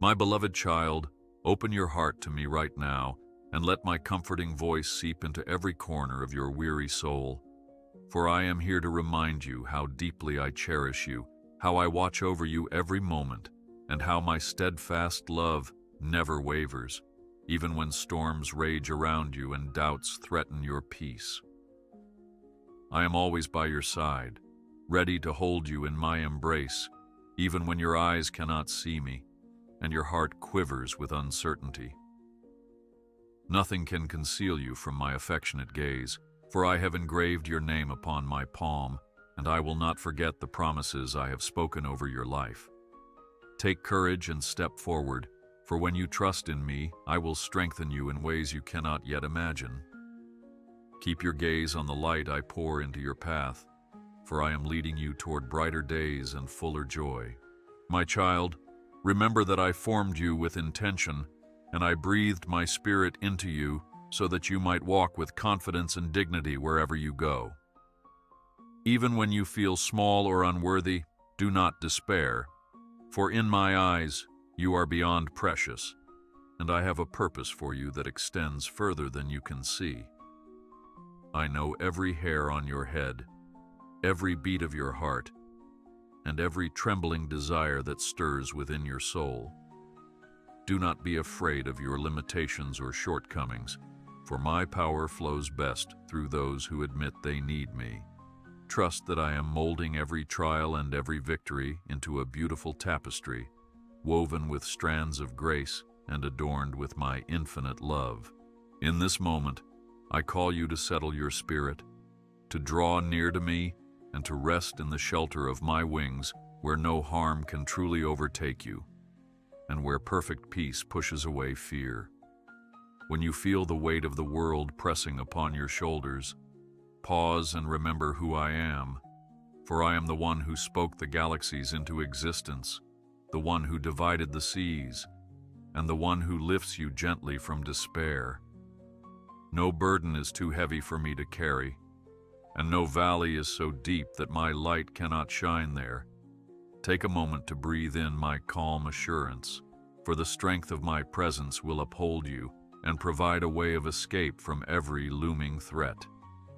My beloved child, open your heart to me right now, and let my comforting voice seep into every corner of your weary soul. For I am here to remind you how deeply I cherish you, how I watch over you every moment, and how my steadfast love never wavers, even when storms rage around you and doubts threaten your peace. I am always by your side, ready to hold you in my embrace, even when your eyes cannot see me, and your heart quivers with uncertainty. Nothing can conceal you from my affectionate gaze, for I have engraved your name upon my palm, and I will not forget the promises I have spoken over your life. Take courage and step forward, for when you trust in me, I will strengthen you in ways you cannot yet imagine. Keep your gaze on the light I pour into your path, for I am leading you toward brighter days and fuller joy. My child, remember that I formed you with intention, and I breathed my spirit into you so that you might walk with confidence and dignity wherever you go. Even when you feel small or unworthy, do not despair, for in my eyes you are beyond precious, and I have a purpose for you that extends further than you can see. I know every hair on your head, every beat of your heart, and every trembling desire that stirs within your soul. Do not be afraid of your limitations or shortcomings, for my power flows best through those who admit they need me. Trust that I am molding every trial and every victory into a beautiful tapestry, woven with strands of grace and adorned with my infinite love. In this moment, I call you to settle your spirit, to draw near to me, and to rest in the shelter of my wings, where no harm can truly overtake you, and where perfect peace pushes away fear. When you feel the weight of the world pressing upon your shoulders, pause and remember who I am, for I am the one who spoke the galaxies into existence, the one who divided the seas, and the one who lifts you gently from despair. No burden is too heavy for me to carry, and no valley is so deep that my light cannot shine there. Take a moment to breathe in my calm assurance, for the strength of my presence will uphold you and provide a way of escape from every looming threat.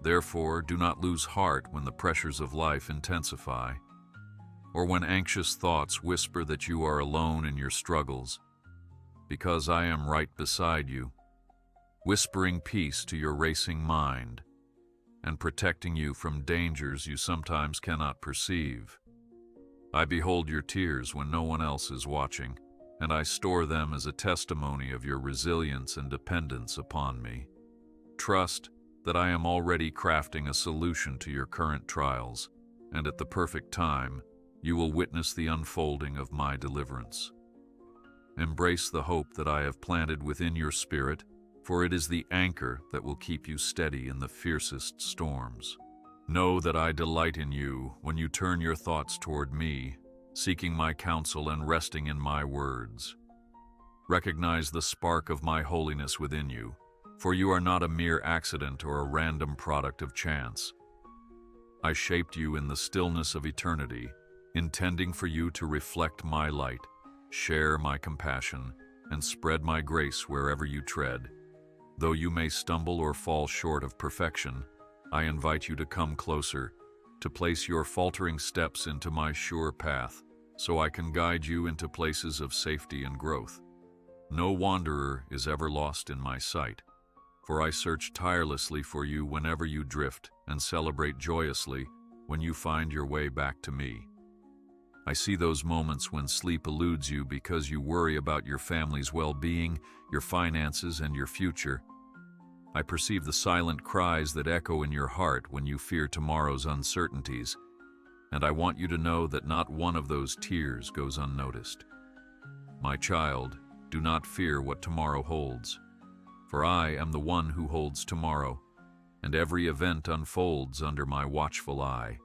Therefore, do not lose heart when the pressures of life intensify, or when anxious thoughts whisper that you are alone in your struggles, because I am right beside you, whispering peace to your racing mind and protecting you from dangers you sometimes cannot perceive. I behold your tears when no one else is watching, and I store them as a testimony of your resilience and dependence upon me. Trust that I am already crafting a solution to your current trials, and at the perfect time, you will witness the unfolding of my deliverance. Embrace the hope that I have planted within your spirit, for it is the anchor that will keep you steady in the fiercest storms. Know that I delight in you when you turn your thoughts toward me, seeking my counsel and resting in my words. Recognize the spark of my holiness within you, for you are not a mere accident or a random product of chance. I shaped you in the stillness of eternity, intending for you to reflect my light, share my compassion, and spread my grace wherever you tread. Though you may stumble or fall short of perfection, I invite you to come closer, to place your faltering steps into my sure path, so I can guide you into places of safety and growth. No wanderer is ever lost in my sight, for I search tirelessly for you whenever you drift and celebrate joyously when you find your way back to me. I see those moments when sleep eludes you because you worry about your family's well-being, your finances, and your future. I perceive the silent cries that echo in your heart when you fear tomorrow's uncertainties, and I want you to know that not one of those tears goes unnoticed. My child, do not fear what tomorrow holds, for I am the one who holds tomorrow, and every event unfolds under my watchful eye.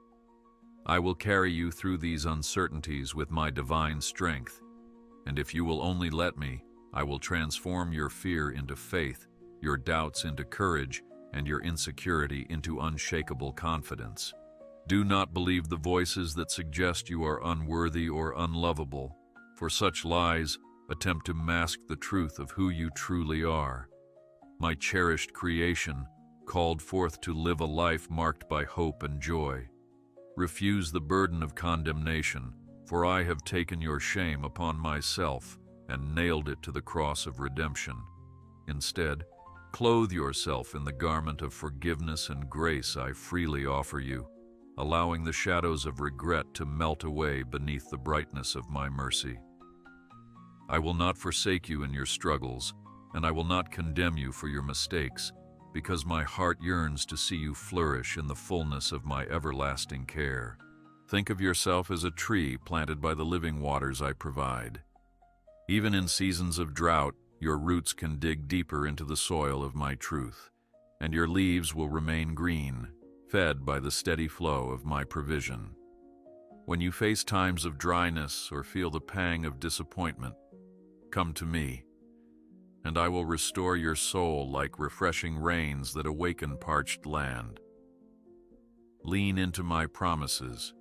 I will carry you through these uncertainties with my divine strength, and if you will only let me, I will transform your fear into faith, your doubts into courage, and your insecurity into unshakable confidence. Do not believe the voices that suggest you are unworthy or unlovable, for such lies attempt to mask the truth of who you truly are. My cherished creation, called forth to live a life marked by hope and joy. Refuse the burden of condemnation, for I have taken your shame upon myself and nailed it to the cross of redemption. Instead, clothe yourself in the garment of forgiveness and grace I freely offer you, allowing the shadows of regret to melt away beneath the brightness of my mercy. I will not forsake you in your struggles, and I will not condemn you for your mistakes, because my heart yearns to see you flourish in the fullness of my everlasting care. Think of yourself as a tree planted by the living waters I provide. Even in seasons of drought, your roots can dig deeper into the soil of my truth, and your leaves will remain green, fed by the steady flow of my provision. When you face times of dryness or feel the pang of disappointment, come to me, and I will restore your soul like refreshing rains that awaken parched land. Lean into my promises,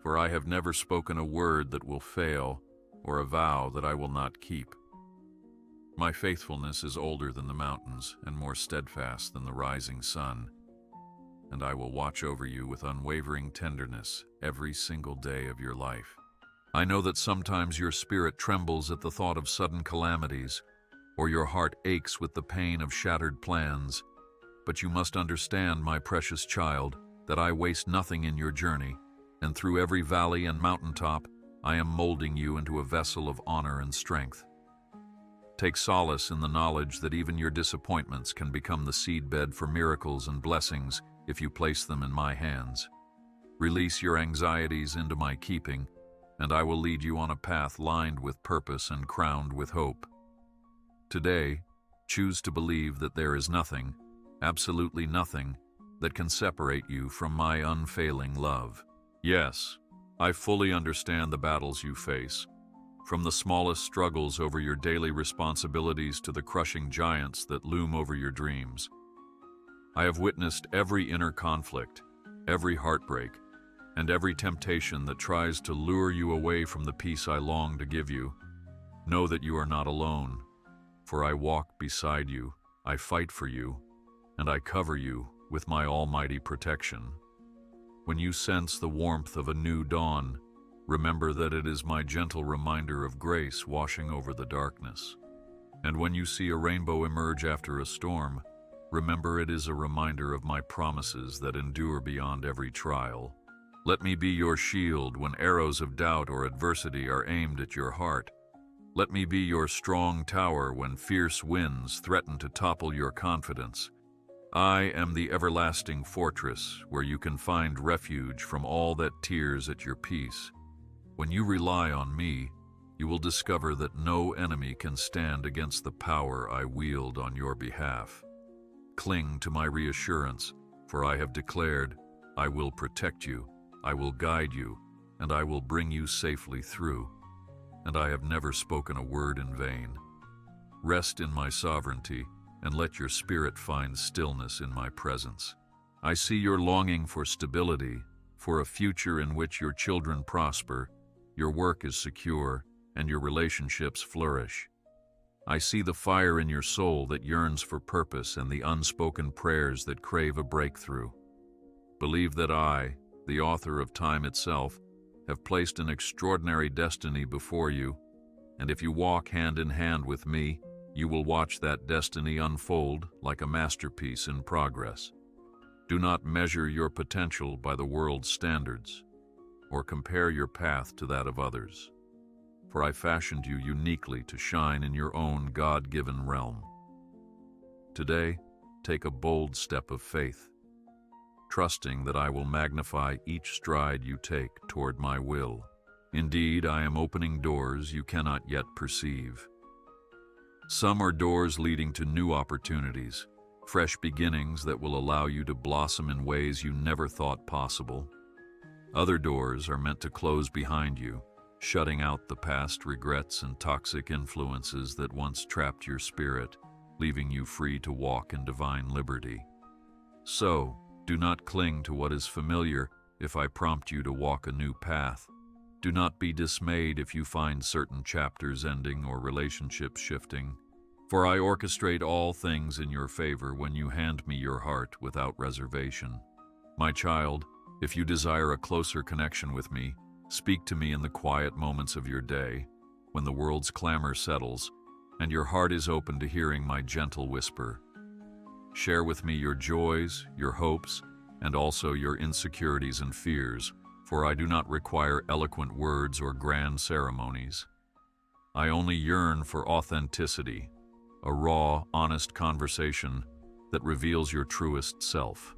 for I have never spoken a word that will fail or a vow that I will not keep. My faithfulness is older than the mountains and more steadfast than the rising sun, and I will watch over you with unwavering tenderness every single day of your life. I know that sometimes your spirit trembles at the thought of sudden calamities, or your heart aches with the pain of shattered plans, but you must understand, my precious child, that I waste nothing in your journey, and through every valley and mountaintop, I am molding you into a vessel of honor and strength. Take solace in the knowledge that even your disappointments can become the seedbed for miracles and blessings if you place them in my hands. Release your anxieties into my keeping, and I will lead you on a path lined with purpose and crowned with hope. Today, choose to believe that there is nothing, absolutely nothing, that can separate you from my unfailing love. Yes, I fully understand the battles you face, from the smallest struggles over your daily responsibilities to the crushing giants that loom over your dreams. I have witnessed every inner conflict, every heartbreak, and every temptation that tries to lure you away from the peace I long to give you. Know that you are not alone, for I walk beside you, I fight for you, and I cover you with my almighty protection. When you sense the warmth of a new dawn, remember that it is my gentle reminder of grace washing over the darkness. And when you see a rainbow emerge after a storm, remember it is a reminder of my promises that endure beyond every trial. Let me be your shield when arrows of doubt or adversity are aimed at your heart. Let me be your strong tower when fierce winds threaten to topple your confidence. I am the everlasting fortress where you can find refuge from all that tears at your peace. When you rely on me, you will discover that no enemy can stand against the power I wield on your behalf. Cling to my reassurance, for I have declared, I will protect you, I will guide you, and I will bring you safely through. And I have never spoken a word in vain. Rest in my sovereignty, and let your spirit find stillness in my presence. I see your longing for stability, for a future in which your children prosper, your work is secure, and your relationships flourish. I see the fire in your soul that yearns for purpose and the unspoken prayers that crave a breakthrough. Believe that I, the author of time itself, have placed an extraordinary destiny before you, and if you walk hand in hand with me, you will watch that destiny unfold like a masterpiece in progress. Do not measure your potential by the world's standards, or compare your path to that of others, for I fashioned you uniquely to shine in your own God-given realm. Today, take a bold step of faith, trusting that I will magnify each stride you take toward my will. Indeed, I am opening doors you cannot yet perceive. Some are doors leading to new opportunities, fresh beginnings that will allow you to blossom in ways you never thought possible. Other doors are meant to close behind you, shutting out the past regrets and toxic influences that once trapped your spirit, leaving you free to walk in divine liberty. So, do not cling to what is familiar if I prompt you to walk a new path. Do not be dismayed if you find certain chapters ending or relationships shifting, for I orchestrate all things in your favor when you hand me your heart without reservation. My child, if you desire a closer connection with me, speak to me in the quiet moments of your day, when the world's clamor settles, and your heart is open to hearing my gentle whisper. Share with me your joys, your hopes, and also your insecurities and fears, for I do not require eloquent words or grand ceremonies. I only yearn for authenticity, a raw, honest conversation that reveals your truest self.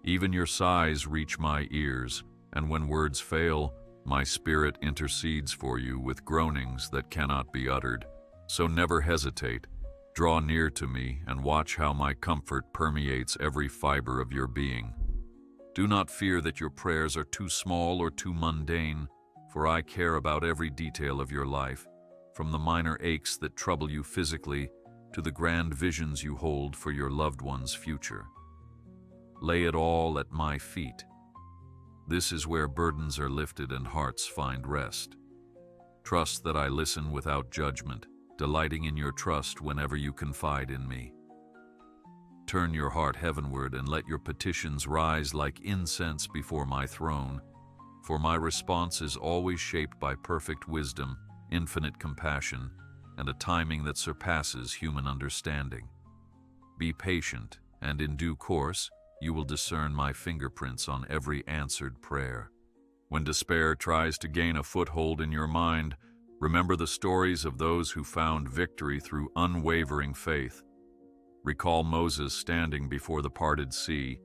Even your sighs reach my ears, and when words fail, my spirit intercedes for you with groanings that cannot be uttered. So never hesitate. Draw near to me and watch how my comfort permeates every fiber of your being. Do not fear that your prayers are too small or too mundane, for I care about every detail of your life, from the minor aches that trouble you physically to the grand visions you hold for your loved one's future. Lay it all at my feet. This is where burdens are lifted and hearts find rest. Trust that I listen without judgment, delighting in your trust whenever you confide in me. Turn your heart heavenward and let your petitions rise like incense before my throne, for my response is always shaped by perfect wisdom, infinite compassion, and a timing that surpasses human understanding. Be patient, and in due course, you will discern my fingerprints on every answered prayer. When despair tries to gain a foothold in your mind, remember the stories of those who found victory through unwavering faith. Recall Moses standing before the parted sea,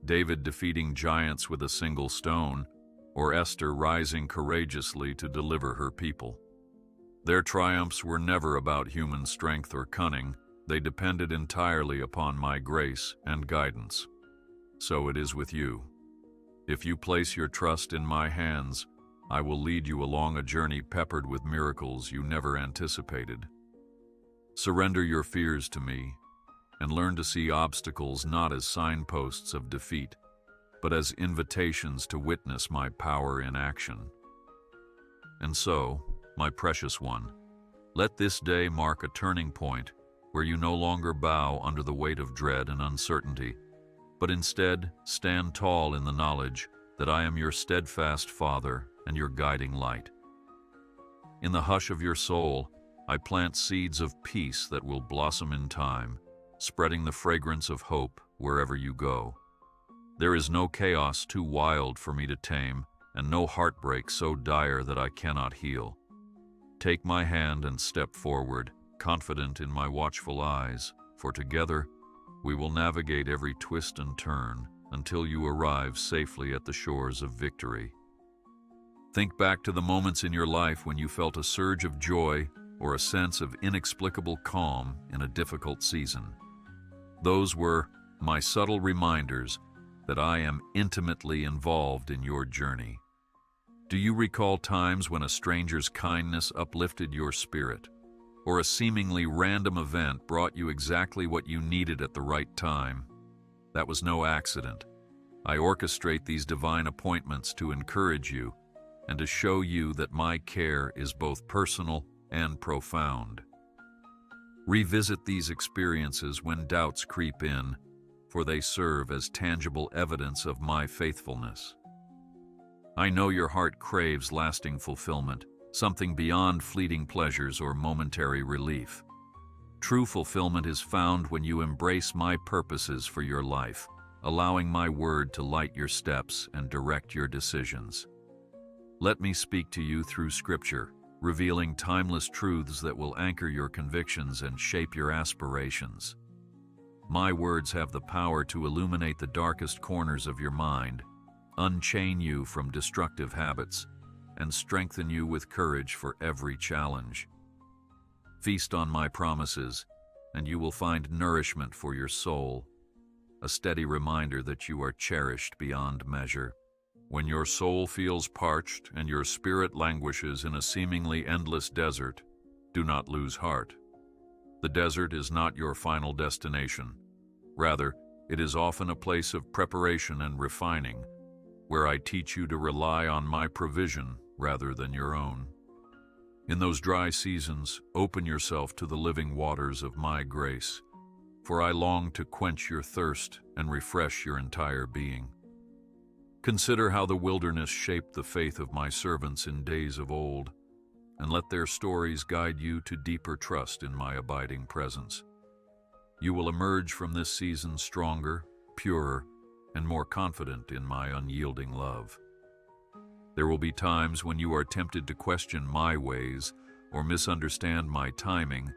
David defeating giants with a single stone, or Esther rising courageously to deliver her people. Their triumphs were never about human strength or cunning. They depended entirely upon my grace and guidance. So it is with you. If you place your trust in my hands, I will lead you along a journey peppered with miracles you never anticipated. Surrender your fears to me, and learn to see obstacles not as signposts of defeat, but as invitations to witness my power in action. And so, my precious one, let this day mark a turning point where you no longer bow under the weight of dread and uncertainty, but instead stand tall in the knowledge that I am your steadfast Father and your guiding light. In the hush of your soul, I plant seeds of peace that will blossom in time, spreading the fragrance of hope wherever you go. There is no chaos too wild for me to tame, and no heartbreak so dire that I cannot heal. Take my hand and step forward, confident in my watchful eyes, for together we will navigate every twist and turn until you arrive safely at the shores of victory. Think back to the moments in your life when you felt a surge of joy or a sense of inexplicable calm in a difficult season. Those were my subtle reminders that I am intimately involved in your journey. Do you recall times when a stranger's kindness uplifted your spirit, or a seemingly random event brought you exactly what you needed at the right time? That was no accident. I orchestrate these divine appointments to encourage you and to show you that my care is both personal and profound. Revisit these experiences when doubts creep in, for they serve as tangible evidence of my faithfulness. I know your heart craves lasting fulfillment, something beyond fleeting pleasures or momentary relief. True fulfillment is found when you embrace my purposes for your life, allowing my word to light your steps and direct your decisions. Let me speak to you through Scripture, revealing timeless truths that will anchor your convictions and shape your aspirations. My words have the power to illuminate the darkest corners of your mind, unchain you from destructive habits, and strengthen you with courage for every challenge. Feast on my promises, and you will find nourishment for your soul, a steady reminder that you are cherished beyond measure. When your soul feels parched and your spirit languishes in a seemingly endless desert, do not lose heart. The desert is not your final destination. Rather, it is often a place of preparation and refining, where I teach you to rely on my provision rather than your own. In those dry seasons, open yourself to the living waters of my grace, for I long to quench your thirst and refresh your entire being. Consider how the wilderness shaped the faith of my servants in days of old, and let their stories guide you to deeper trust in my abiding presence. You will emerge from this season stronger, purer, and more confident in my unyielding love. There will be times when you are tempted to question my ways or misunderstand my timing,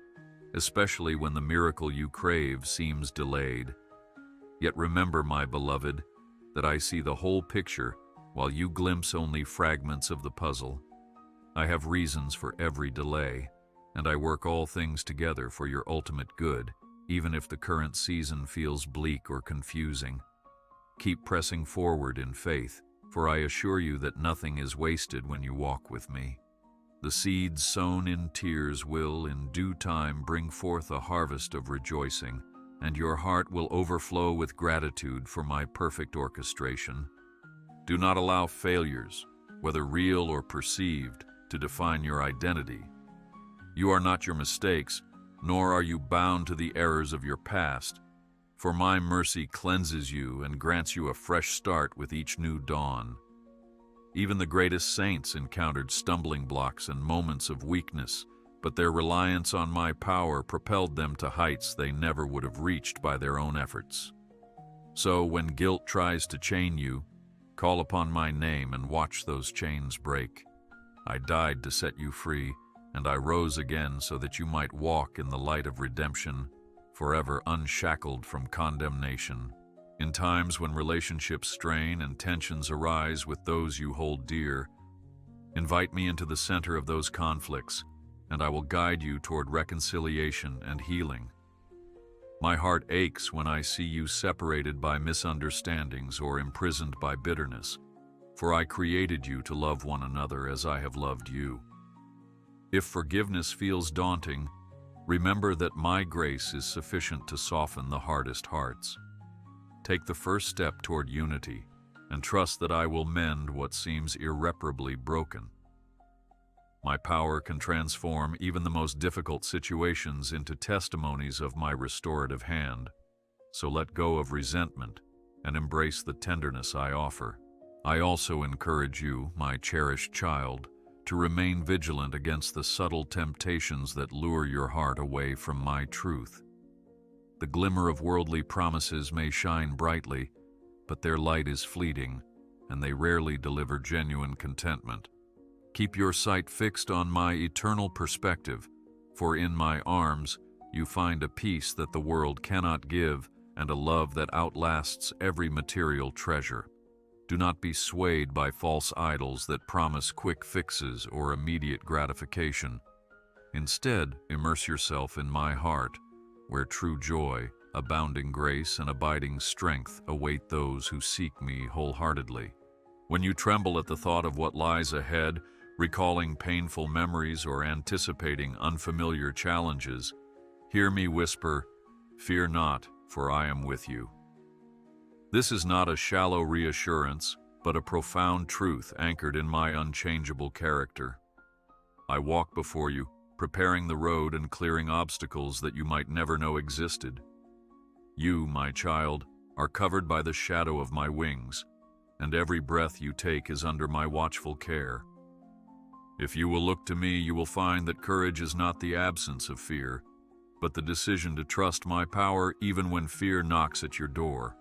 especially when the miracle you crave seems delayed. Yet remember, my beloved, that I see the whole picture while you glimpse only fragments of the puzzle. I have reasons for every delay, and I work all things together for your ultimate good, even if the current season feels bleak or confusing. Keep pressing forward in faith, for I assure you that nothing is wasted when you walk with me. The seeds sown in tears will, in due time, bring forth a harvest of rejoicing, and your heart will overflow with gratitude for my perfect orchestration. Do not allow failures, whether real or perceived, to define your identity. You are not your mistakes, nor are you bound to the errors of your past, for my mercy cleanses you and grants you a fresh start with each new dawn. Even the greatest saints encountered stumbling blocks and moments of weakness, but their reliance on my power propelled them to heights they never would have reached by their own efforts. So when guilt tries to chain you, call upon my name and watch those chains break. I died to set you free, and I rose again so that you might walk in the light of redemption, forever unshackled from condemnation. In times when relationships strain and tensions arise with those you hold dear, invite me into the center of those conflicts, and I will guide you toward reconciliation and healing. My heart aches when I see you separated by misunderstandings or imprisoned by bitterness, for I created you to love one another as I have loved you. If forgiveness feels daunting, remember that my grace is sufficient to soften the hardest hearts. Take the first step toward unity, and trust that I will mend what seems irreparably broken. My power can transform even the most difficult situations into testimonies of my restorative hand, so let go of resentment and embrace the tenderness I offer. I also encourage you, my cherished child, to remain vigilant against the subtle temptations that lure your heart away from my truth. The glimmer of worldly promises may shine brightly, but their light is fleeting, and they rarely deliver genuine contentment. Keep your sight fixed on my eternal perspective, for in my arms you find a peace that the world cannot give and a love that outlasts every material treasure. Do not be swayed by false idols that promise quick fixes or immediate gratification. Instead, immerse yourself in my heart, where true joy, abounding grace, and abiding strength await those who seek me wholeheartedly. When you tremble at the thought of what lies ahead, recalling painful memories or anticipating unfamiliar challenges, hear me whisper, "Fear not, for I am with you." This is not a shallow reassurance, but a profound truth anchored in my unchangeable character. I walk before you, preparing the road and clearing obstacles that you might never know existed. You, my child, are covered by the shadow of my wings, and every breath you take is under my watchful care. If you will look to me, you will find that courage is not the absence of fear, but the decision to trust my power even when fear knocks at your door.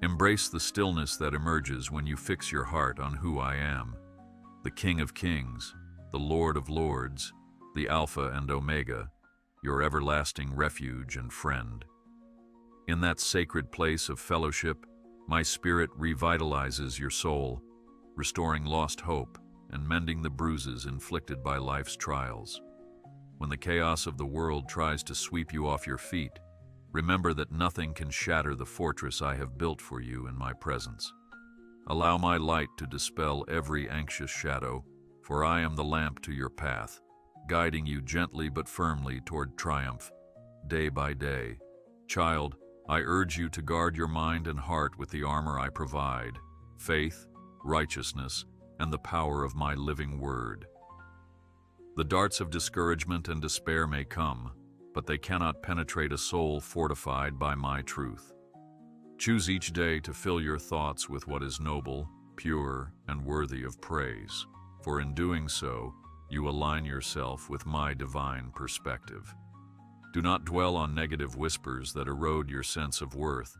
Embrace the stillness that emerges when you fix your heart on who I am, the King of Kings, the Lord of Lords, the Alpha and Omega, your everlasting refuge and friend. In that sacred place of fellowship, my spirit revitalizes your soul, restoring lost hope and mending the bruises inflicted by life's trials. When the chaos of the world tries to sweep you off your feet, remember that nothing can shatter the fortress I have built for you in my presence. Allow my light to dispel every anxious shadow, for I am the lamp to your path, guiding you gently but firmly toward triumph, day by day. Child, I urge you to guard your mind and heart with the armor I provide: faith, righteousness, and the power of my living word. The darts of discouragement and despair may come, but they cannot penetrate a soul fortified by my truth. Choose each day to fill your thoughts with what is noble, pure, and worthy of praise, for in doing so, you align yourself with my divine perspective. Do not dwell on negative whispers that erode your sense of worth,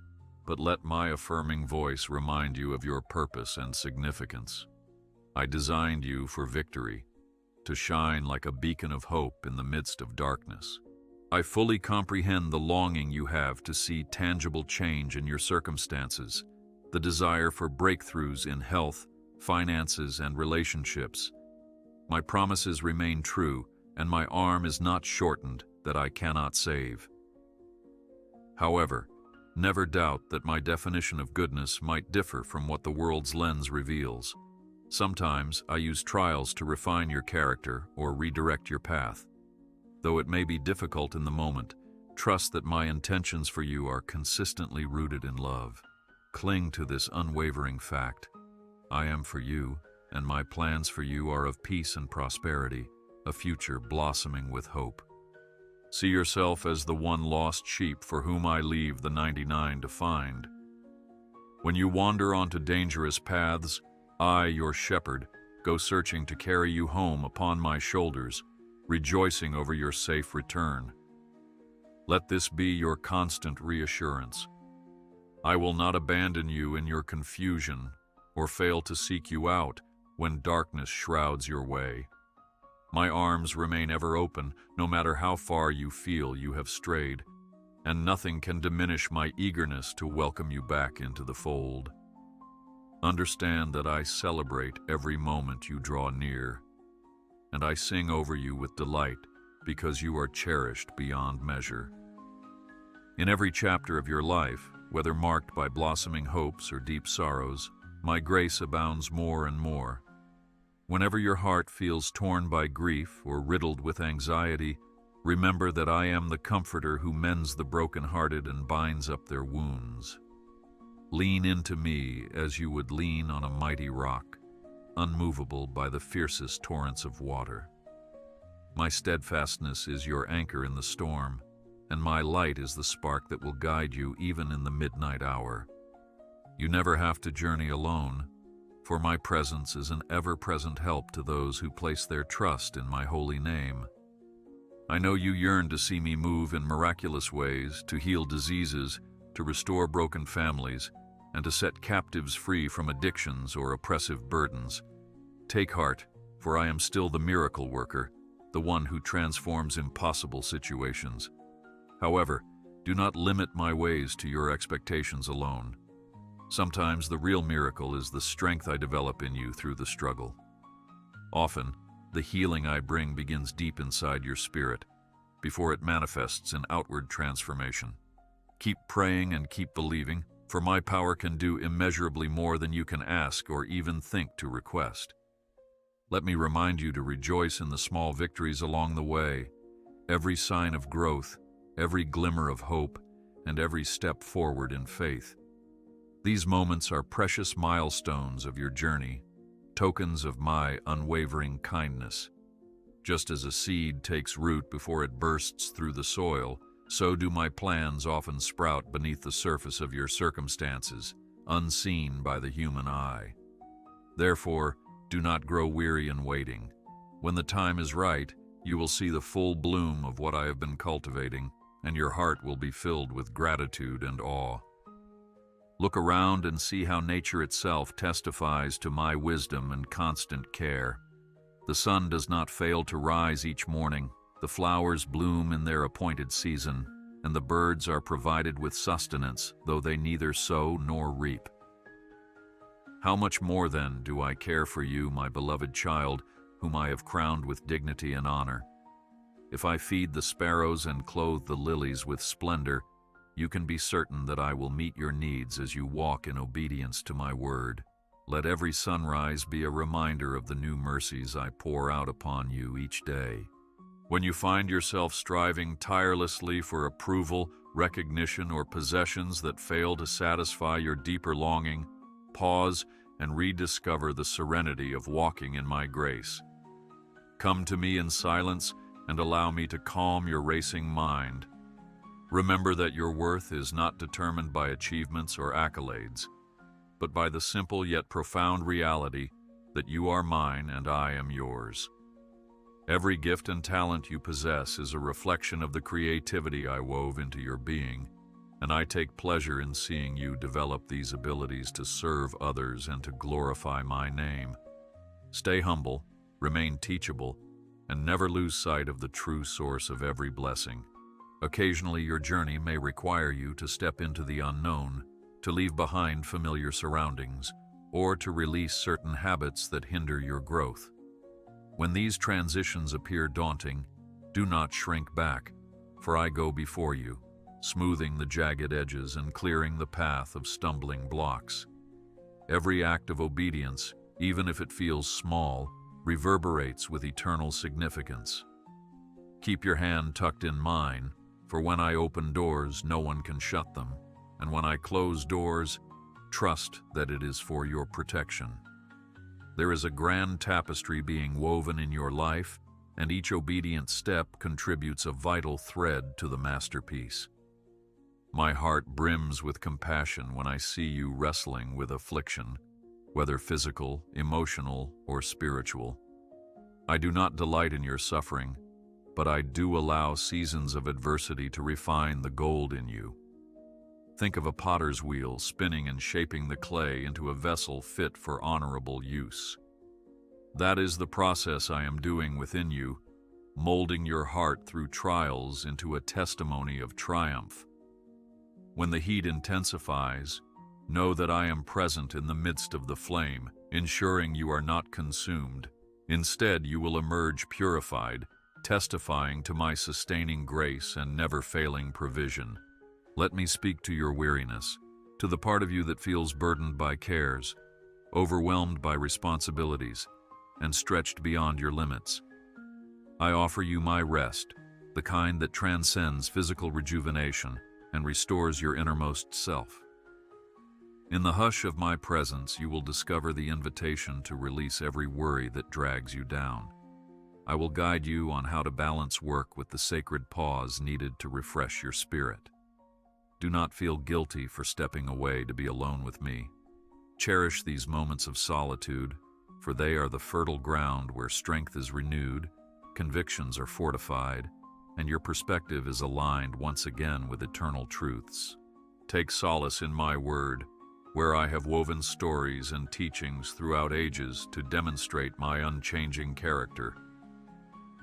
but let my affirming voice remind you of your purpose and significance. I designed you for victory, to shine like a beacon of hope in the midst of darkness. I fully comprehend the longing you have to see tangible change in your circumstances, the desire for breakthroughs in health, finances, and relationships. My promises remain true, and my arm is not shortened that I cannot save. However, never doubt that my definition of goodness might differ from what the world's lens reveals. Sometimes I use trials to refine your character or redirect your path. Though it may be difficult in the moment, trust that my intentions for you are consistently rooted in love. Cling to this unwavering fact. I am for you, and my plans for you are of peace and prosperity, a future blossoming with hope. See yourself as the one lost sheep for whom I leave the 99 to find. When you wander onto dangerous paths, I, your shepherd, go searching to carry you home upon my shoulders, rejoicing over your safe return. Let this be your constant reassurance. I will not abandon you in your confusion or fail to seek you out when darkness shrouds your way. My arms remain ever open, no matter how far you feel you have strayed, and nothing can diminish my eagerness to welcome you back into the fold. Understand that I celebrate every moment you draw near, and I sing over you with delight because you are cherished beyond measure. In every chapter of your life, whether marked by blossoming hopes or deep sorrows, my grace abounds more and more. Whenever your heart feels torn by grief or riddled with anxiety, remember that I am the comforter who mends the brokenhearted and binds up their wounds. Lean into me as you would lean on a mighty rock, unmovable by the fiercest torrents of water. My steadfastness is your anchor in the storm, and my light is the spark that will guide you even in the midnight hour. You never have to journey alone, for my presence is an ever-present help to those who place their trust in my holy name. I know you yearn to see me move in miraculous ways, to heal diseases, to restore broken families, and to set captives free from addictions or oppressive burdens. Take heart, for I am still the miracle worker, the one who transforms impossible situations. However, do not limit my ways to your expectations alone. Sometimes the real miracle is the strength I develop in you through the struggle. Often, the healing I bring begins deep inside your spirit, before it manifests in outward transformation. Keep praying and keep believing, for my power can do immeasurably more than you can ask or even think to request. Let me remind you to rejoice in the small victories along the way, every sign of growth, every glimmer of hope, and every step forward in faith. These moments are precious milestones of your journey, tokens of my unwavering kindness. Just as a seed takes root before it bursts through the soil, so do my plans often sprout beneath the surface of your circumstances, unseen by the human eye. Therefore, do not grow weary in waiting. When the time is right, you will see the full bloom of what I have been cultivating, and your heart will be filled with gratitude and awe. Look around and see how nature itself testifies to my wisdom and constant care. The sun does not fail to rise each morning, the flowers bloom in their appointed season, and the birds are provided with sustenance, though they neither sow nor reap. How much more, then, do I care for you, my beloved child, whom I have crowned with dignity and honor? If I feed the sparrows and clothe the lilies with splendor, you can be certain that I will meet your needs as you walk in obedience to my word. Let every sunrise be a reminder of the new mercies I pour out upon you each day. When you find yourself striving tirelessly for approval, recognition, or possessions that fail to satisfy your deeper longing, pause, and rediscover the serenity of walking in my grace. Come to me in silence and allow me to calm your racing mind. Remember that your worth is not determined by achievements or accolades, but by the simple yet profound reality that you are mine and I am yours. Every gift and talent you possess is a reflection of the creativity I wove into your being, and I take pleasure in seeing you develop these abilities to serve others and to glorify my name. Stay humble, remain teachable, and never lose sight of the true source of every blessing. Occasionally, your journey may require you to step into the unknown, to leave behind familiar surroundings, or to release certain habits that hinder your growth. When these transitions appear daunting, do not shrink back, for I go before you, smoothing the jagged edges and clearing the path of stumbling blocks. Every act of obedience, even if it feels small, reverberates with eternal significance. Keep your hand tucked in mine, for when I open doors, no one can shut them, and when I close doors, trust that it is for your protection. There is a grand tapestry being woven in your life, and each obedient step contributes a vital thread to the masterpiece. My heart brims with compassion when I see you wrestling with affliction, whether physical, emotional, or spiritual. I do not delight in your suffering, but I do allow seasons of adversity to refine the gold in you. Think of a potter's wheel spinning and shaping the clay into a vessel fit for honorable use. That is the process I am doing within you, molding your heart through trials into a testimony of triumph. When the heat intensifies, know that I am present in the midst of the flame, ensuring you are not consumed. Instead, you will emerge purified, testifying to my sustaining grace and never-failing provision. Let me speak to your weariness, to the part of you that feels burdened by cares, overwhelmed by responsibilities, and stretched beyond your limits. I offer you my rest, the kind that transcends physical rejuvenation and restores your innermost self. In the hush of my presence, you will discover the invitation to release every worry that drags you down. I will guide you on how to balance work with the sacred pause needed to refresh your spirit. Do not feel guilty for stepping away to be alone with me. Cherish these moments of solitude, for they are the fertile ground where strength is renewed, convictions are fortified, and your perspective is aligned once again with eternal truths. Take solace in my word, where I have woven stories and teachings throughout ages to demonstrate my unchanging character.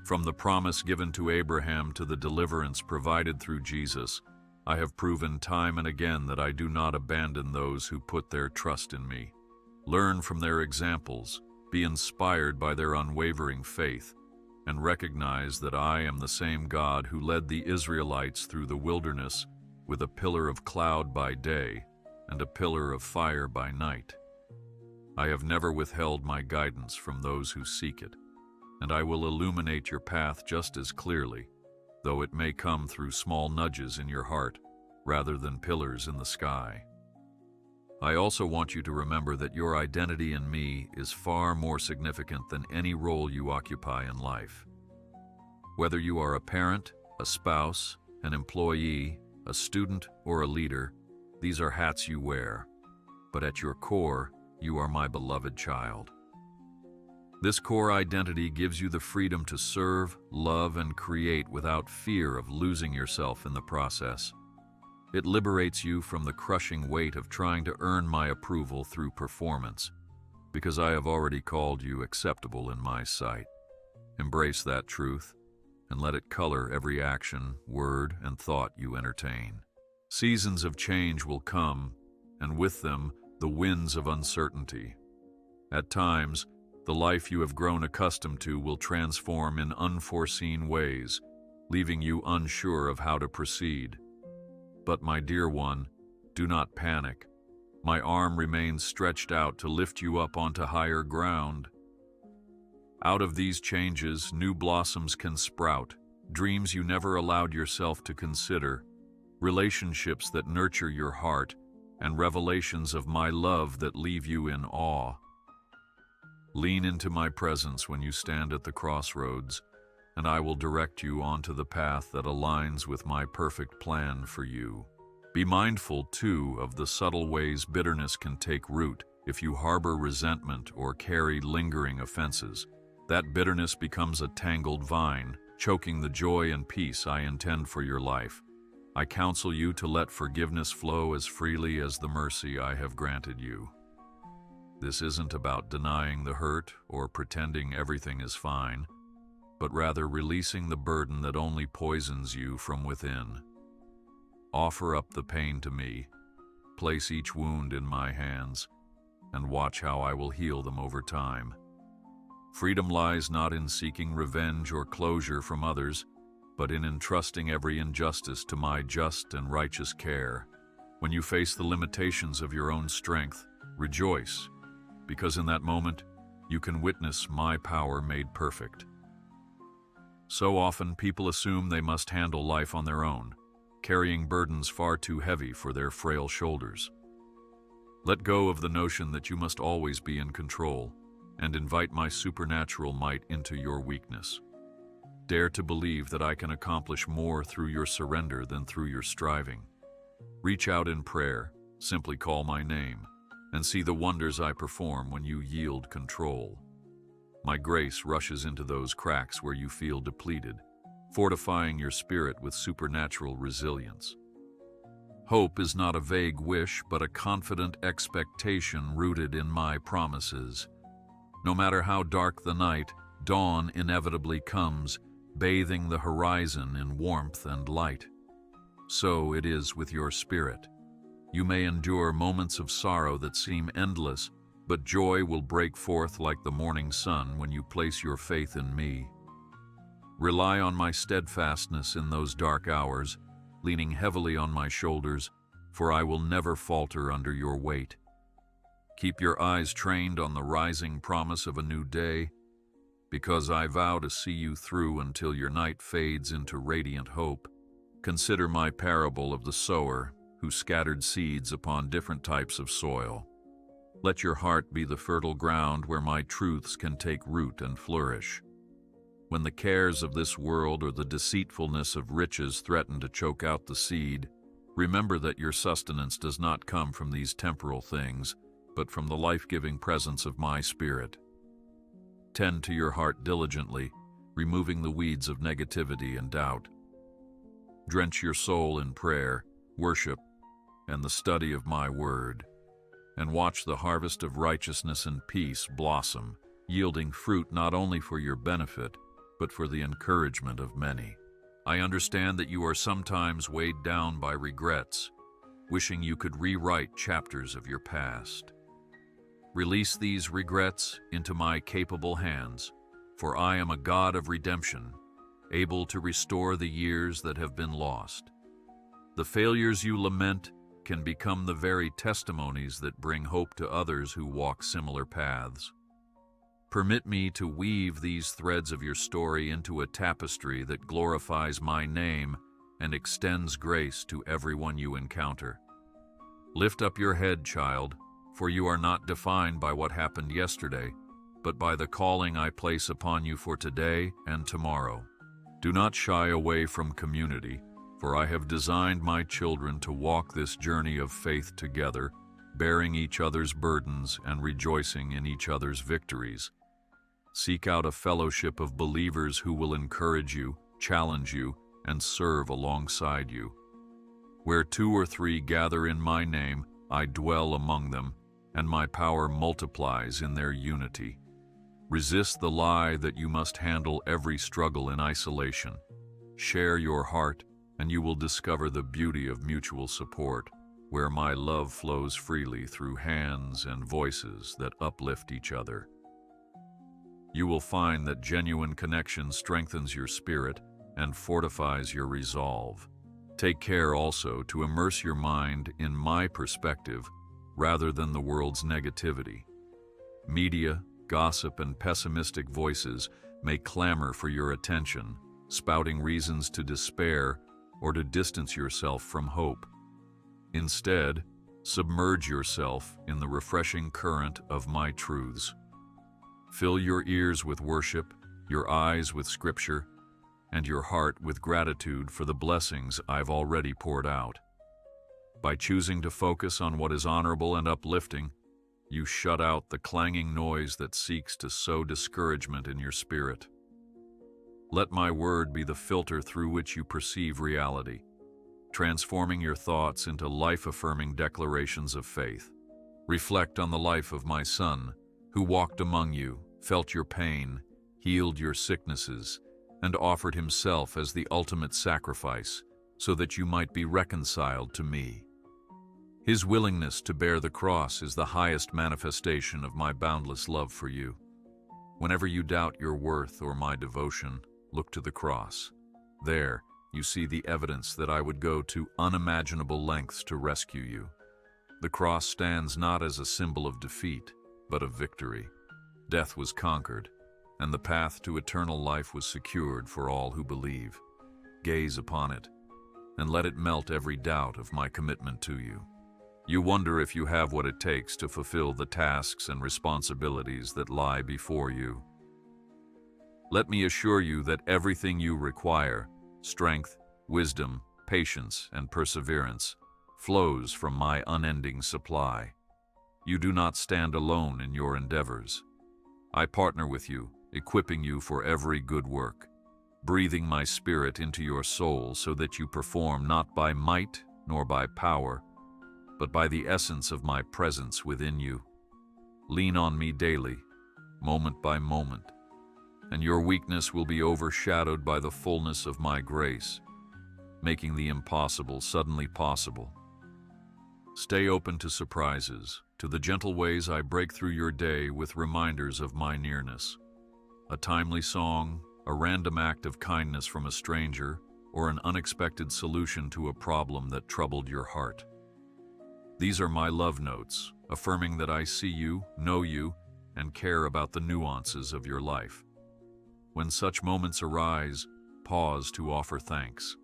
From the promise given to Abraham to the deliverance provided through Jesus, I have proven time and again that I do not abandon those who put their trust in me. Learn from their examples, be inspired by their unwavering faith, and recognize that I am the same God who led the Israelites through the wilderness with a pillar of cloud by day and a pillar of fire by night. I have never withheld my guidance from those who seek it, and I will illuminate your path just as clearly, though it may come through small nudges in your heart rather than pillars in the sky. I also want you to remember that your identity in me is far more significant than any role you occupy in life. Whether you are a parent, a spouse, an employee, a student, or a leader, these are hats you wear, but at your core, you are my beloved child. This core identity gives you the freedom to serve, love, and create without fear of losing yourself in the process. It liberates you from the crushing weight of trying to earn my approval through performance, because I have already called you acceptable in my sight. Embrace that truth, and let it color every action, word, and thought you entertain. Seasons of change will come, and with them, the winds of uncertainty. At times, the life you have grown accustomed to will transform in unforeseen ways, leaving you unsure of how to proceed. But my dear one, do not panic. My arm remains stretched out to lift you up onto higher ground. Out of these changes, new blossoms can sprout, dreams you never allowed yourself to consider, relationships that nurture your heart, and revelations of my love that leave you in awe. Lean into my presence when you stand at the crossroads, and I will direct you onto the path that aligns with my perfect plan for you. Be mindful, too, of the subtle ways bitterness can take root. If you harbor resentment or carry lingering offenses, that bitterness becomes a tangled vine, choking the joy and peace I intend for your life. I counsel you to let forgiveness flow as freely as the mercy I have granted you. This isn't about denying the hurt or pretending everything is fine, but rather releasing the burden that only poisons you from within. Offer up the pain to me, place each wound in my hands, and watch how I will heal them over time. Freedom lies not in seeking revenge or closure from others, but in entrusting every injustice to my just and righteous care. When you face the limitations of your own strength, rejoice, because in that moment, you can witness my power made perfect. So often, people assume they must handle life on their own, carrying burdens far too heavy for their frail shoulders. Let go of the notion that you must always be in control, and invite my supernatural might into your weakness. Dare to believe that I can accomplish more through your surrender than through your striving. Reach out in prayer, simply call my name, and see the wonders I perform when you yield control. My grace rushes into those cracks where you feel depleted, fortifying your spirit with supernatural resilience. Hope is not a vague wish, but a confident expectation rooted in my promises. No matter how dark the night, dawn inevitably comes, bathing the horizon in warmth and light. So it is with your spirit. You may endure moments of sorrow that seem endless, but joy will break forth like the morning sun when you place your faith in me. Rely on my steadfastness in those dark hours, leaning heavily on my shoulders, for I will never falter under your weight. Keep your eyes trained on the rising promise of a new day, because I vow to see you through until your night fades into radiant hope. Consider my parable of the sower who scattered seeds upon different types of soil. Let your heart be the fertile ground where my truths can take root and flourish. When the cares of this world or the deceitfulness of riches threaten to choke out the seed, remember that your sustenance does not come from these temporal things, but from the life-giving presence of my Spirit. Tend to your heart diligently, removing the weeds of negativity and doubt. Drench your soul in prayer, worship, and the study of my word, and watch the harvest of righteousness and peace blossom, yielding fruit not only for your benefit, but for the encouragement of many. I understand that you are sometimes weighed down by regrets, wishing you could rewrite chapters of your past. Release these regrets into my capable hands, for I am a God of redemption, able to restore the years that have been lost. The failures you lament can become the very testimonies that bring hope to others who walk similar paths. Permit me to weave these threads of your story into a tapestry that glorifies my name and extends grace to everyone you encounter. Lift up your head, child, for you are not defined by what happened yesterday, but by the calling I place upon you for today and tomorrow. Do not shy away from community, for I have designed my children to walk this journey of faith together, bearing each other's burdens and rejoicing in each other's victories. Seek out a fellowship of believers who will encourage you, challenge you, and serve alongside you. Where 2 or 3 gather in my name, I dwell among them, and my power multiplies in their unity. Resist the lie that you must handle every struggle in isolation. Share your heart, and you will discover the beauty of mutual support, where my love flows freely through hands and voices that uplift each other. You will find that genuine connection strengthens your spirit and fortifies your resolve. Take care also to immerse your mind in my perspective rather than the world's negativity. Media, gossip, and pessimistic voices may clamor for your attention, spouting reasons to despair or to distance yourself from hope. Instead, Submerge yourself in the refreshing current of my truths. Fill your ears with worship, your eyes with scripture, and your heart with gratitude for the blessings I've already poured out. By choosing to focus on what is honorable and uplifting, you shut out the clanging noise that seeks to sow discouragement in your spirit. Let my word be the filter through which you perceive reality, transforming your thoughts into life-affirming declarations of faith. Reflect on the life of my Son, who walked among you, felt your pain, healed your sicknesses, and offered himself as the ultimate sacrifice so that you might be reconciled to me. His willingness to bear the cross is the highest manifestation of my boundless love for you. Whenever you doubt your worth or my devotion, look to the cross. There, you see the evidence that I would go to unimaginable lengths to rescue you. The cross stands not as a symbol of defeat, but of victory. Death was conquered, and the path to eternal life was secured for all who believe. Gaze upon it, and let it melt every doubt of my commitment to you. You wonder if you have what it takes to fulfill the tasks and responsibilities that lie before you. Let me assure you that everything you require, strength, wisdom, patience, and perseverance, flows from my unending supply. You do not stand alone in your endeavors. I partner with you, equipping you for every good work, breathing my spirit into your soul so that you perform not by might nor by power, but by the essence of my presence within you. Lean on me daily, moment by moment, and your weakness will be overshadowed by the fullness of my grace, making the impossible suddenly possible. Stay open to surprises, to the gentle ways I break through your day with reminders of my nearness. A timely song, a random act of kindness from a stranger, or an unexpected solution to a problem that troubled your heart. These are my love notes, affirming that I see you, know you, and care about the nuances of your life. When such moments arise, pause to offer thanks.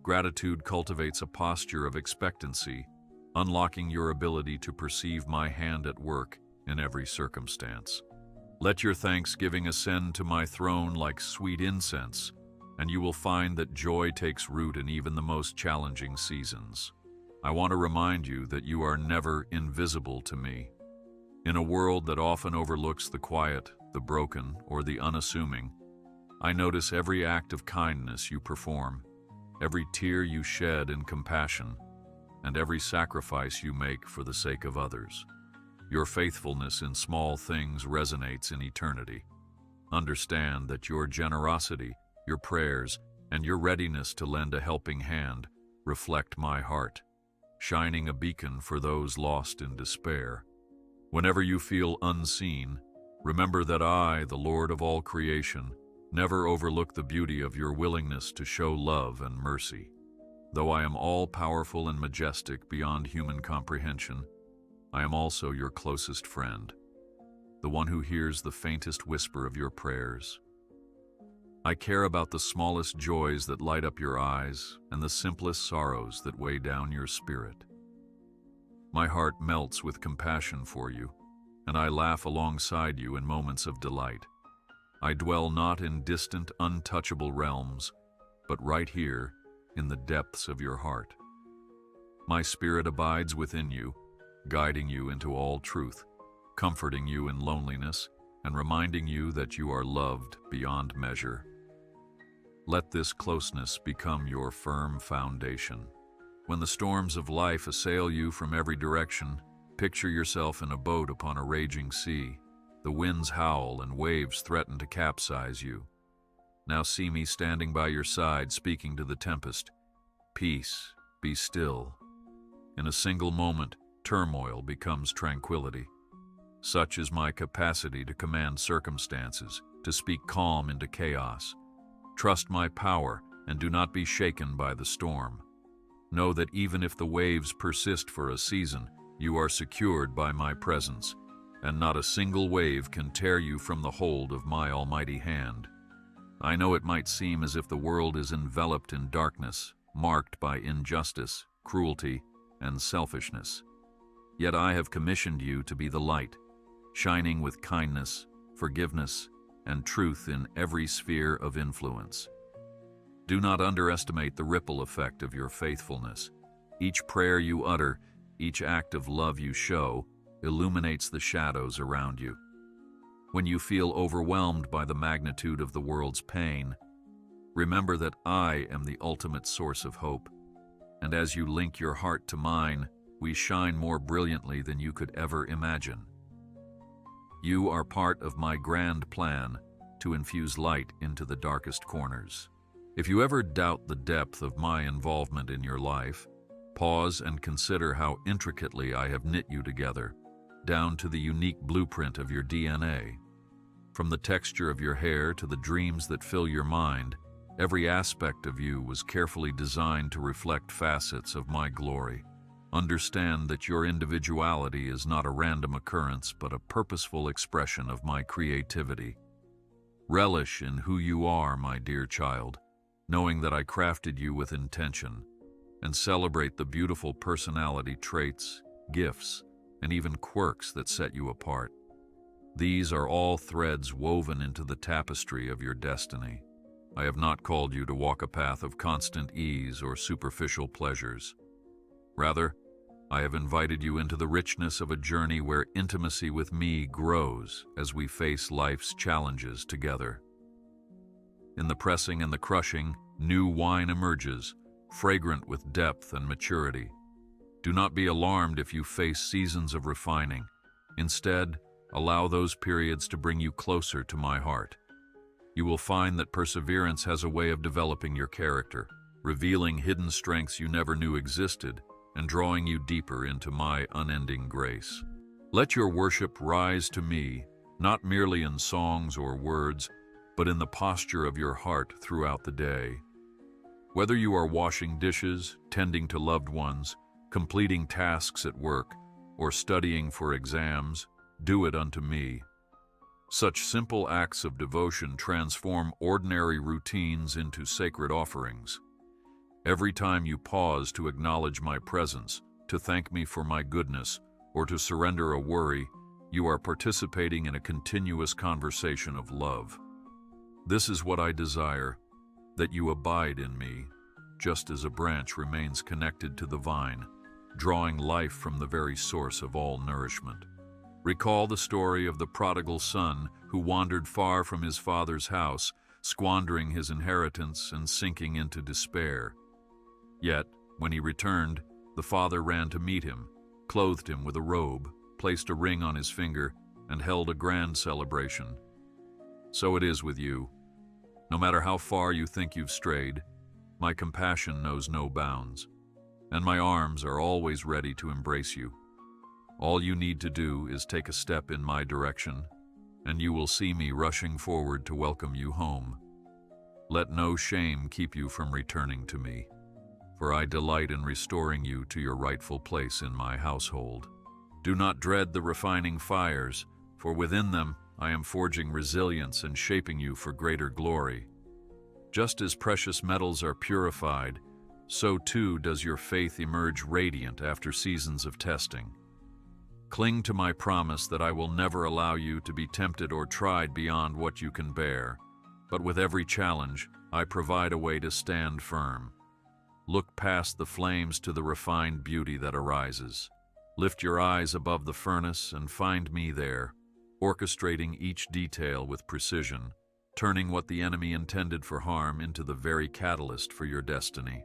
Gratitude cultivates a posture of expectancy, unlocking your ability to perceive my hand at work in every circumstance. Let your thanksgiving ascend to my throne like sweet incense, and you will find that joy takes root in even the most challenging seasons. I want to remind you that you are never invisible to me. In a world that often overlooks the quiet, the broken, or the unassuming, I notice every act of kindness you perform, every tear you shed in compassion, and every sacrifice you make for the sake of others. Your faithfulness in small things resonates in eternity. Understand that your generosity, your prayers, and your readiness to lend a helping hand reflect my heart, shining a beacon for those lost in despair. Whenever you feel unseen, remember that I, the Lord of all creation, never overlook the beauty of your willingness to show love and mercy. Though I am all-powerful and majestic beyond human comprehension, I am also your closest friend, the one who hears the faintest whisper of your prayers. I care about the smallest joys that light up your eyes and the simplest sorrows that weigh down your spirit. My heart melts with compassion for you, and I laugh alongside you in moments of delight. I dwell not in distant, untouchable realms, but right here in the depths of your heart. My spirit abides within you, guiding you into all truth, comforting you in loneliness, and reminding you that you are loved beyond measure. Let this closeness become your firm foundation. When the storms of life assail you from every direction, picture yourself in a boat upon a raging sea. The winds howl and waves threaten to capsize you. Now see me standing by your side, speaking to the tempest. Peace, be still. In a single moment, turmoil becomes tranquility. Such is my capacity to command circumstances, to speak calm into chaos. Trust my power and do not be shaken by the storm. Know that even if the waves persist for a season, you are secured by my presence, and not a single wave can tear you from the hold of my almighty hand. I know it might seem as if the world is enveloped in darkness, marked by injustice, cruelty, and selfishness. Yet I have commissioned you to be the light, shining with kindness, forgiveness, and truth in every sphere of influence. Do not underestimate the ripple effect of your faithfulness. Each prayer you utter, each act of love you show, illuminates the shadows around you. When you feel overwhelmed by the magnitude of the world's pain, remember that I am the ultimate source of hope, and as you link your heart to mine, we shine more brilliantly than you could ever imagine. You are part of my grand plan to infuse light into the darkest corners. If you ever doubt the depth of my involvement in your life, pause and consider how intricately I have knit you together, down to the unique blueprint of your DNA. From the texture of your hair to the dreams that fill your mind, every aspect of you was carefully designed to reflect facets of my glory. Understand that your individuality is not a random occurrence, but a purposeful expression of my creativity. Relish in who you are, my dear child, knowing that I crafted you with intention, and celebrate the beautiful personality traits, gifts, and even quirks that set you apart. These are all threads woven into the tapestry of your destiny. I have not called you to walk a path of constant ease or superficial pleasures. Rather, I have invited you into the richness of a journey where intimacy with me grows as we face life's challenges together. In the pressing and the crushing, new wine emerges, fragrant with depth and maturity. Do not be alarmed if you face seasons of refining. Instead, allow those periods to bring you closer to my heart. You will find that perseverance has a way of developing your character, revealing hidden strengths you never knew existed, and drawing you deeper into my unending grace. Let your worship rise to me, not merely in songs or words, but in the posture of your heart throughout the day. Whether you are washing dishes, tending to loved ones, completing tasks at work, or studying for exams, do it unto me. Such simple acts of devotion transform ordinary routines into sacred offerings. Every time you pause to acknowledge my presence, to thank me for my goodness, or to surrender a worry, you are participating in a continuous conversation of love. This is what I desire, that you abide in me, just as a branch remains connected to the vine, drawing life from the very source of all nourishment. Recall the story of the prodigal son who wandered far from his father's house, squandering his inheritance and sinking into despair. Yet, when he returned, the father ran to meet him, clothed him with a robe, placed a ring on his finger, and held a grand celebration. So it is with you. No matter how far you think you've strayed, my compassion knows no bounds, and my arms are always ready to embrace you. All you need to do is take a step in my direction, and you will see me rushing forward to welcome you home. Let no shame keep you from returning to me, for I delight in restoring you to your rightful place in my household. Do not dread the refining fires, for within them I am forging resilience and shaping you for greater glory. Just as precious metals are purified, so too does your faith emerge radiant after seasons of testing. Cling to my promise that I will never allow you to be tempted or tried beyond what you can bear, but with every challenge, I provide a way to stand firm. Look past the flames to the refined beauty that arises. Lift your eyes above the furnace and find me there, orchestrating each detail with precision, turning what the enemy intended for harm into the very catalyst for your destiny.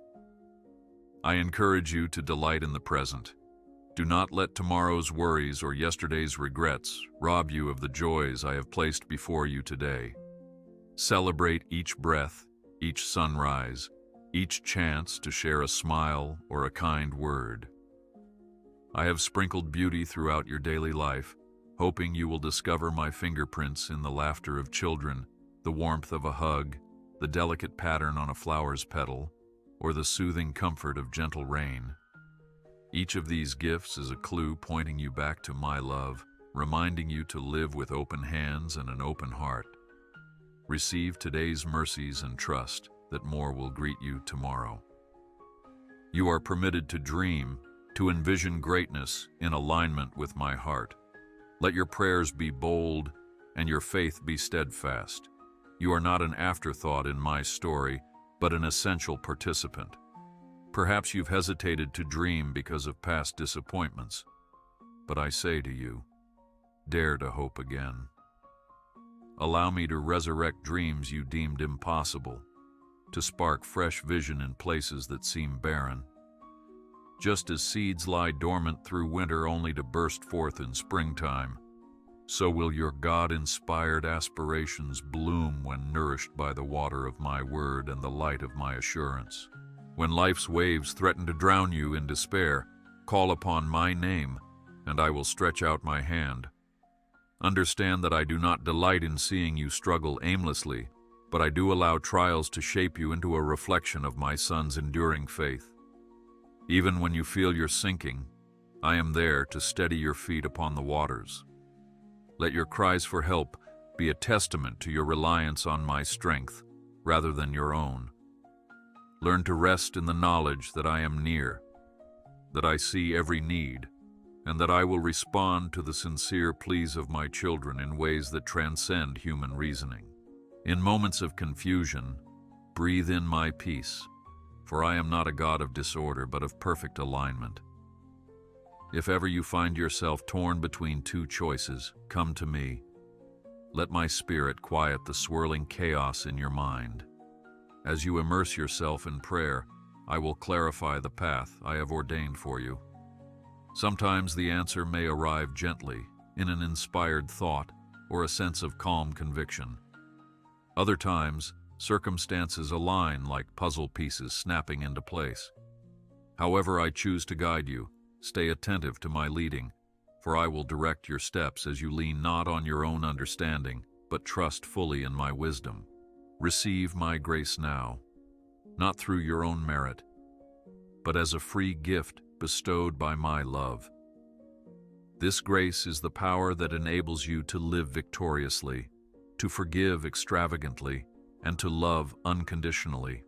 I encourage you to delight in the present. Do not let tomorrow's worries or yesterday's regrets rob you of the joys I have placed before you today. Celebrate each breath, each sunrise, each chance to share a smile or a kind word. I have sprinkled beauty throughout your daily life, hoping you will discover my fingerprints in the laughter of children, the warmth of a hug, the delicate pattern on a flower's petal, or the soothing comfort of gentle rain. Each of these gifts is a clue pointing you back to my love, reminding you to live with open hands and an open heart. Receive today's mercies and trust that more will greet you tomorrow. You are permitted to dream, to envision greatness in alignment with my heart. Let your prayers be bold and your faith be steadfast. You are not an afterthought in my story, but an essential participant. Perhaps you've hesitated to dream because of past disappointments, but I say to you, dare to hope again. Allow me to resurrect dreams you deemed impossible, to spark fresh vision in places that seem barren. Just as seeds lie dormant through winter only to burst forth in springtime, so will your God-inspired aspirations bloom when nourished by the water of my word and the light of my assurance. When life's waves threaten to drown you in despair, call upon my name, and I will stretch out my hand. Understand that I do not delight in seeing you struggle aimlessly, but I do allow trials to shape you into a reflection of my Son's enduring faith. Even when you feel you're sinking, I am there to steady your feet upon the waters. Let your cries for help be a testament to your reliance on my strength rather than your own. Learn to rest in the knowledge that I am near, that I see every need, and that I will respond to the sincere pleas of my children in ways that transcend human reasoning. In moments of confusion, breathe in my peace, for I am not a God of disorder, but of perfect alignment. If ever you find yourself torn between two choices, come to me. Let my spirit quiet the swirling chaos in your mind. As you immerse yourself in prayer, I will clarify the path I have ordained for you. Sometimes the answer may arrive gently, in an inspired thought or a sense of calm conviction. Other times, circumstances align like puzzle pieces snapping into place. However I choose to guide you, stay attentive to my leading, for I will direct your steps as you lean not on your own understanding, but trust fully in my wisdom. Receive my grace now, not through your own merit, but as a free gift bestowed by my love. This grace is the power that enables you to live victoriously, to forgive extravagantly, and to love unconditionally.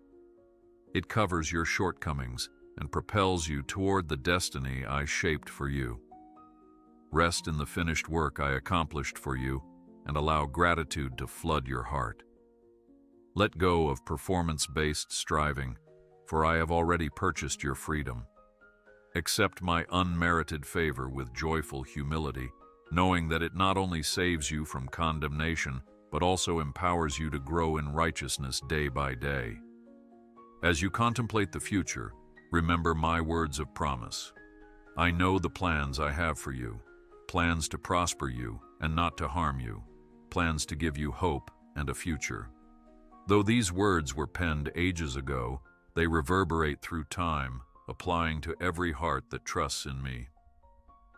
It covers your shortcomings and propels you toward the destiny I shaped for you. Rest in the finished work I accomplished for you and allow gratitude to flood your heart. Let go of performance-based striving, for I have already purchased your freedom. Accept my unmerited favor with joyful humility, knowing that it not only saves you from condemnation, but also empowers you to grow in righteousness day by day. As you contemplate the future, remember my words of promise. I know the plans I have for you, plans to prosper you and not to harm you, plans to give you hope and a future. Though these words were penned ages ago, they reverberate through time, applying to every heart that trusts in me.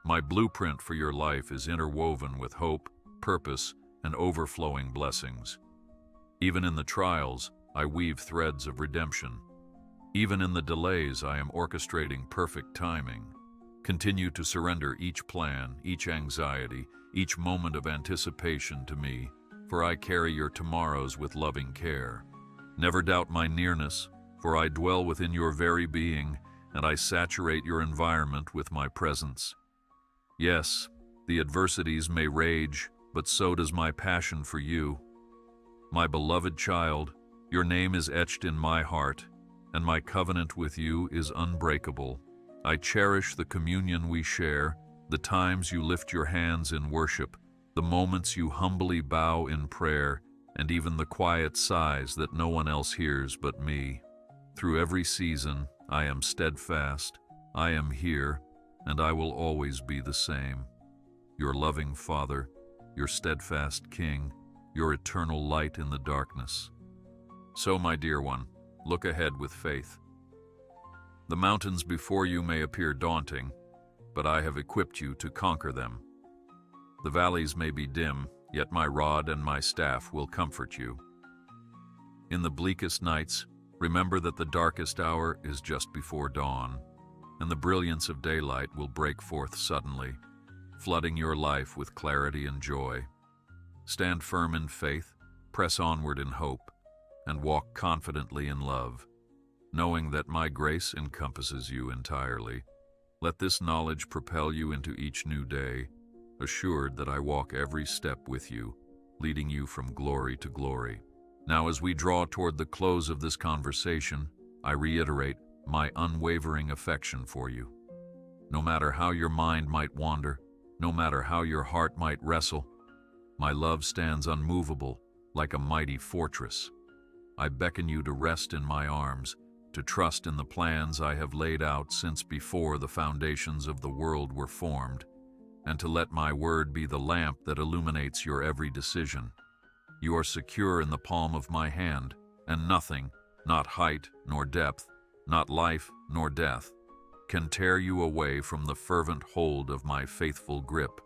My blueprint for your life is interwoven with hope, purpose, and overflowing blessings. Even in the trials, I weave threads of redemption. Even in the delays, I am orchestrating perfect timing. Continue to surrender each plan, each anxiety, each moment of anticipation to me, for I carry your tomorrows with loving care. Never doubt my nearness, for I dwell within your very being, and I saturate your environment with my presence. Yes, the adversities may rage, but so does my passion for you. My beloved child, your name is etched in my heart, and my covenant with you is unbreakable. I cherish the communion we share, the times you lift your hands in worship, the moments you humbly bow in prayer, and even the quiet sighs that no one else hears but me. Through every season, I am steadfast, I am here, and I will always be the same. Your loving Father, your steadfast King, your eternal light in the darkness. So, my dear one, look ahead with faith. The mountains before you may appear daunting, but I have equipped you to conquer them. The valleys may be dim, yet my rod and my staff will comfort you. In the bleakest nights, remember that the darkest hour is just before dawn, and the brilliance of daylight will break forth suddenly, flooding your life with clarity and joy. Stand firm in faith, press onward in hope, and walk confidently in love, knowing that my grace encompasses you entirely. Let this knowledge propel you into each new day, assured that I walk every step with you, leading you from glory to glory. Now, as we draw toward the close of this conversation, I reiterate my unwavering affection for you. No matter how your mind might wander, no matter how your heart might wrestle, my love stands unmovable like a mighty fortress. I beckon you to rest in my arms, to trust in the plans I have laid out since before the foundations of the world were formed, and to let my word be the lamp that illuminates your every decision. You are secure in the palm of my hand, and nothing, not height nor depth, not life nor death, can tear you away from the fervent hold of my faithful grip.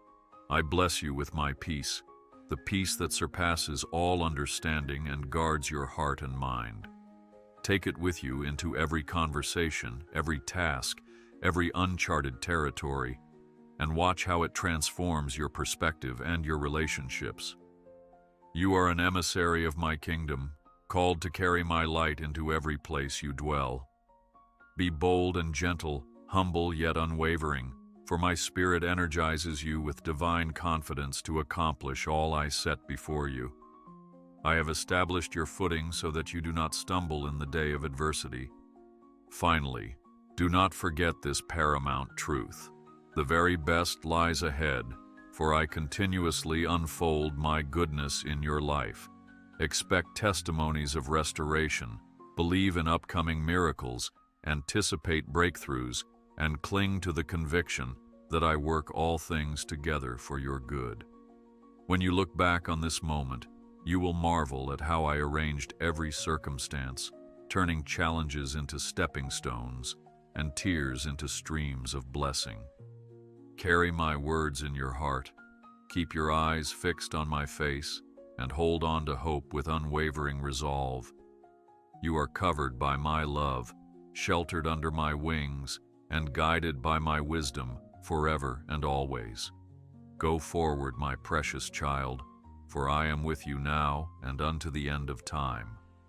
I bless you with my peace, the peace that surpasses all understanding and guards your heart and mind. Take it with you into every conversation, every task, every uncharted territory, and watch how it transforms your perspective and your relationships. You are an emissary of my kingdom, called to carry my light into every place you dwell. Be bold and gentle, humble yet unwavering, for my spirit energizes you with divine confidence to accomplish all I set before you. I have established your footing so that you do not stumble in the day of adversity. Finally, do not forget this paramount truth. The very best lies ahead, for I continuously unfold my goodness in your life. Expect testimonies of restoration, believe in upcoming miracles, anticipate breakthroughs, and cling to the conviction that I work all things together for your good. When you look back on this moment, you will marvel at how I arranged every circumstance, turning challenges into stepping stones and tears into streams of blessing. Carry my words in your heart, keep your eyes fixed on my face, and hold on to hope with unwavering resolve. You are covered by my love, sheltered under my wings, and guided by my wisdom forever and always. Go forward, my precious child, for I am with you now and unto the end of time.